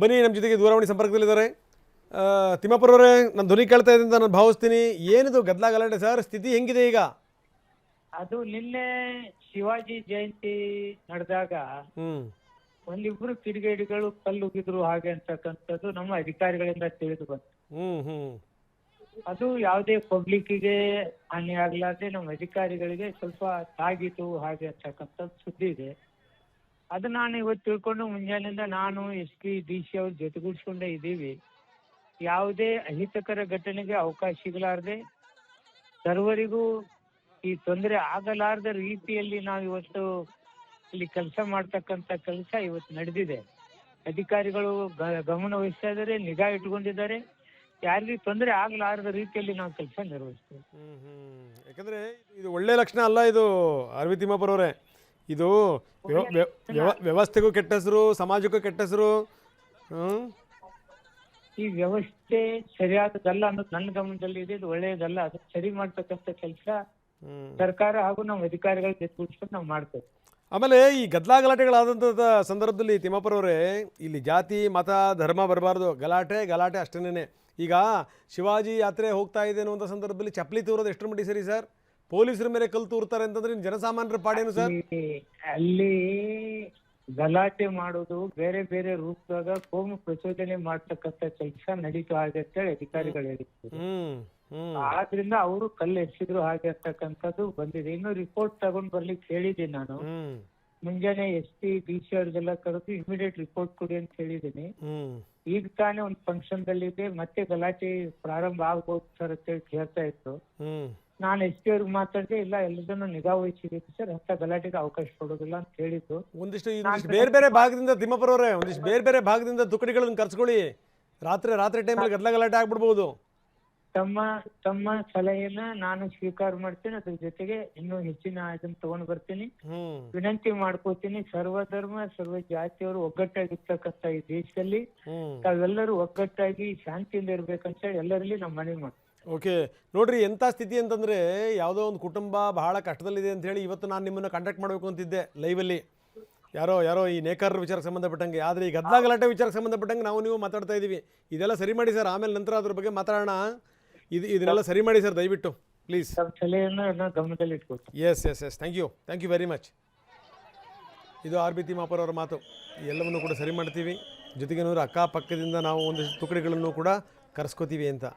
ಬನ್ನಿ, ನಮ್ಮ ಜೊತೆಗೆ ದೂರವಾಣಿ ಸಂಪರ್ಕದಲ್ಲಿದ್ದಾರೆ ತಿಮ್ಮಾಪುರವರೇ. ನಾನು ಧ್ವನಿ ಕೇಳ್ತಾ ಇದ್ದೀನಿ ಅಂತ ನಾನು ಭಾವಿಸ್ತೀನಿ. ಏನಿದು ಗದ್ದಲ ಗಲಾಟೆ ಸರ್? ಸ್ಥಿತಿ ಹೆಂಗಿದೆ ಈಗ? ಅದು ನಿನ್ನೆ ಶಿವಾಜಿ ಜಯಂತಿ ನಡೆದಾಗ ಒಂದಿಬ್ರು ಕಿಡಿಗೇಡಿಗಳು ಕಲ್ಲುಗಿದ್ರು ಹಾಗೆ ಅಂತಕ್ಕಂಥದ್ದು ನಮ್ಮ ಅಧಿಕಾರಿಗಳಿಂದ ತಿಳಿದು ಬಂತು. ಅದು ಯಾವುದೇ ಪಬ್ಲಿಕ್ಕಿಗೆ ಹಾನಿ ಆಗ್ಲಾರ್ದೆ ನಮ್ಮ ಅಧಿಕಾರಿಗಳಿಗೆ ಸ್ವಲ್ಪ ತಾಗಿತು ಹಾಗೆ ಅಂತಕ್ಕಂಥದ್ದು ಸುದ್ದಿ ಇದೆ. ಅದು ನಾನು ಇವತ್ತು ತಿಳ್ಕೊಂಡು ಮುಂಜಾನೆಯಿಂದ ನಾನು SP DC ಅವ್ರ ಜೊತೆಗೂಡಿಸ್ಕೊಂಡೇ ಇದ್ದೀವಿ. ಯಾವುದೇ ಅಹಿತಕರ ಘಟನೆಗೆ ಅವಕಾಶ ಸಿಗಲಾರ್ದೆ ಸರ್ವರಿಗೂ ಈ ತೊಂದರೆ ಆಗಲಾರದ ರೀತಿಯಲ್ಲಿ ನಾವು ಇವತ್ತು ಇಲ್ಲಿ ಕೆಲಸ ಮಾಡ್ತಕ್ಕಂಥ ಕೆಲಸ ಇವತ್ತು ನಡೆದಿದೆ. ಅಧಿಕಾರಿಗಳು ಗಮನ ವಹಿಸ್ತಾ ಇದ್ದಾರೆ, ನಿಗಾ ಇಟ್ಕೊಂಡಿದ್ದಾರೆ. ಯಾರಿಗೂ ತೊಂದರೆ ಆಗಲಾರದ ರೀತಿಯಲ್ಲಿ ನಾವು ಕೆಲಸ ನಿರ್ವಹಿಸ್ತೇವೆ. ಯಾಕಂದ್ರೆ ಇದು ಒಳ್ಳೆ ಲಕ್ಷಣ ಅಲ್ಲ ಇದು ಅರವಿಂದ್ ತಿಮ್ಮಾಪುರವರೇ. ಇದು ವ್ಯವಸ್ಥೆಗೂ ಕೆಟ್ಟ ಹೆಸರು, ಸಮಾಜಕ್ಕೂ ಕೆಟ್ಟ ಹೆಸರು. ಈ ವ್ಯವಸ್ಥೆ ಸರಿಯಾದದಲ್ಲ ಅನ್ನೋದು ನನ್ನ ಗಮನದಲ್ಲಿ ಇದೆ. ಇದು ಒಳ್ಳೆಯದಲ್ಲ. ಅದು ಸರಿ ಮಾಡ್ತಕ್ಕಂಥ ಕೆಲಸ ಸರ್ಕಾರ ಹಾಗೂ ನಮ್ಮ ಅಧಿಕಾರಿಗಳ ಜೊತೆಗೂಡಿಸ್ಕೊಂಡು ನಾವು ಮಾಡ್ತೇವೆ. ಆಮೇಲೆ ಈ ಗದ್ದಲ ಗಲಾಟೆಗಳಾದಂಥ ಸಂದರ್ಭದಲ್ಲಿ ತಿಮ್ಮಾಪುರವರೇ, ಇಲ್ಲಿ ಜಾತಿ ಮತ ಧರ್ಮ ಬರಬಾರ್ದು, ಗಲಾಟೆ ಗಲಾಟೆ ಅಷ್ಟೇನೆ. ಈಗ ಶಿವಾಜಿ ಯಾತ್ರೆ ಹೋಗ್ತಾ ಇದೆ ಅನ್ನುವಂಥ ಸಂದರ್ಭದಲ್ಲಿ ಚಪ್ಪಲಿ ತೂರೋದು ಎಷ್ಟರ ಮಟ್ಟಿಗೆ ಸರಿ ಸರ್? ಪೊಲೀಸರ ಮೇಲೆ ಕಲ್ಲು ತೂರ್ತಾರೆ ಅಂತಂದ್ರೆ ಜನಸಾಮಾನ್ಯರ ಪಾಡೇನು ಸರ್? ಅಲ್ಲಿ ಗಲಾಟೆ ಮಾಡೋದು ಬೇರೆ ಬೇರೆ ರೂಪದಾಗ ಕೋಮು ಪ್ರಚೋದನೆ ಮಾಡ್ತಕ್ಕಂಥ ಕೆಲಸ ನಡೀತು ಹಾಗೆ ಅಂತೇಳಿ ಅಧಿಕಾರಿಗಳು ಹೇಳಿದ್ರು. ಆದ್ರಿಂದ ಅವರು ಕಲ್ಲು ಎಸಿದ್ರು ಹಾಗೆ ಅಂತಕ್ಕಂಥದ್ದು ಬಂದಿದೆ. ಇನ್ನು ರಿಪೋರ್ಟ್ ತಗೊಂಡ್ ಬರ್ಲಿಕ್ಕೆ ಹೇಳಿದ್ದೀನಿ ನಾನು. ಮುಂಜಾನೆ SP DC ಅವ್ರಿಗೆಲ್ಲ ಕರೆದು ಇಮಿಡಿಯೇಟ್ ರಿಪೋರ್ಟ್ ಕೊಡಿ ಅಂತ ಹೇಳಿದ್ದೀನಿ. ಈಗ ತಾನೇ ಒಂದು ಫಂಕ್ಷನ್ ದಲ್ಲಿದೆ, ಮತ್ತೆ ಗಲಾಟೆ ಪ್ರಾರಂಭ ಆಗ್ಬೋದು ಸರ್ ಅಂತೇಳಿ ಹೇಳ್ತಾ ಇತ್ತು. ನಾನು SP ಅವ್ರಿಗೆ ಮಾತಾಡಿದೆ, ಇಲ್ಲ ಎಲ್ಲದನ್ನು ನಿಗಾ ವಹಿಸಿದೀವಿ ಸರ್, ಅಂತ ಗಲಾಟೆಗೆ ಅವಕಾಶ ಕೊಡೋದಿಲ್ಲ ಅಂತ ಹೇಳಿದ್ದು. ಒಂದಿಷ್ಟು ಬೇರೆ ಬೇರೆ ಭಾಗದಿಂದ ತಿಮ್ಮಾಪುರವರೇ, ಒಂದಿಷ್ಟು ಬೇರೆ ಬೇರೆ ಭಾಗದಿಂದ ತುಕಡಿಗಳನ್ನು ಕರ್ಸ್ಕೊಳ್ಳಿ. ರಾತ್ರಿ ಟೈಮಲ್ಲಿ ಗದ್ದಲ ಗಲಾಟೆ ಆಗ್ಬಿಡ್ಬೋದು. ತಮ್ಮ ಸಲಹೆಯನ್ನ ನಾನು ಸ್ವೀಕಾರ ಮಾಡ್ತೀನಿ. ಅದ್ರ ಜೊತೆಗೆ ಇನ್ನೂ ಹೆಚ್ಚಿನ ಇದನ್ನ ತಗೊಂಡ್ ಬರ್ತೀನಿ. ವಿನಂತಿ ಮಾಡ್ಕೋತೀನಿ, ಸರ್ವಧರ್ಮ ಸರ್ವ ಜಾತಿಯವರು ಒಗ್ಗಟ್ಟಾಗಿರ್ತಕ್ಕಂಥ ಈ ದೇಶದಲ್ಲಿ ತಾವೆಲ್ಲರೂ ಒಗ್ಗಟ್ಟಾಗಿ ಶಾಂತಿಯಿಂದ ಇರ್ಬೇಕಂತ ಹೇಳಿ ಎಲ್ಲರಲ್ಲಿ ನಮ್ಮ ಮನವಿ ಮಾಡ್ತೀವಿ. ಓಕೆ, ನೋಡ್ರಿ ಎಂಥ ಸ್ಥಿತಿ ಅಂತಂದರೆ, ಯಾವುದೋ ಒಂದು ಕುಟುಂಬ ಬಹಳ ಕಷ್ಟದಲ್ಲಿದೆ ಅಂತ ಹೇಳಿ ಇವತ್ತು ನಾನು ನಿಮ್ಮನ್ನು ಕಾಂಟ್ಯಾಕ್ಟ್ ಮಾಡಬೇಕು ಅಂತಿದ್ದೆ ಲೈವಲ್ಲಿ. ಯಾರೋ ಈ ನೇಕಾರರ ವಿಚಾರಕ್ಕೆ ಸಂಬಂಧಪಟ್ಟಂಗೆ. ಆದರೆ ಈ ಗದ್ದಲ ಗಲಾಟೆ ವಿಚಾರಕ್ಕೆ ಸಂಬಂಧಪಟ್ಟಂಗೆ ನೀವು ಮಾತಾಡ್ತಾ ಇದ್ದೀವಿ. ಇದೆಲ್ಲ ಸರಿ ಮಾಡಿ ಸರ್, ಆಮೇಲೆ ನಂತರ ಅದ್ರ ಬಗ್ಗೆ ಮಾತಾಡೋಣ. ಇದನ್ನೆಲ್ಲ ಸರಿ ಮಾಡಿ ಸರ್ ದಯವಿಟ್ಟು ಪ್ಲೀಸ್. ಗಮನದಲ್ಲಿ ಇಟ್ಕೊಳ್ತೀನಿ. Yes thank you very much. ಇದು RB ತಿಮ್ಮಾಪುರ ಅವರ ಮಾತು. ಎಲ್ಲವನ್ನೂ ಕೂಡ ಸರಿ ಮಾಡ್ತೀವಿ, ಜೊತೆಗೆ ಅಕ್ಕಪಕ್ಕದಿಂದ ನಾವು ಒಂದಿಷ್ಟು ತುಕಡಿಗಳನ್ನು ಕೂಡ ಕರೆಸ್ಕೋತೀವಿ ಅಂತ.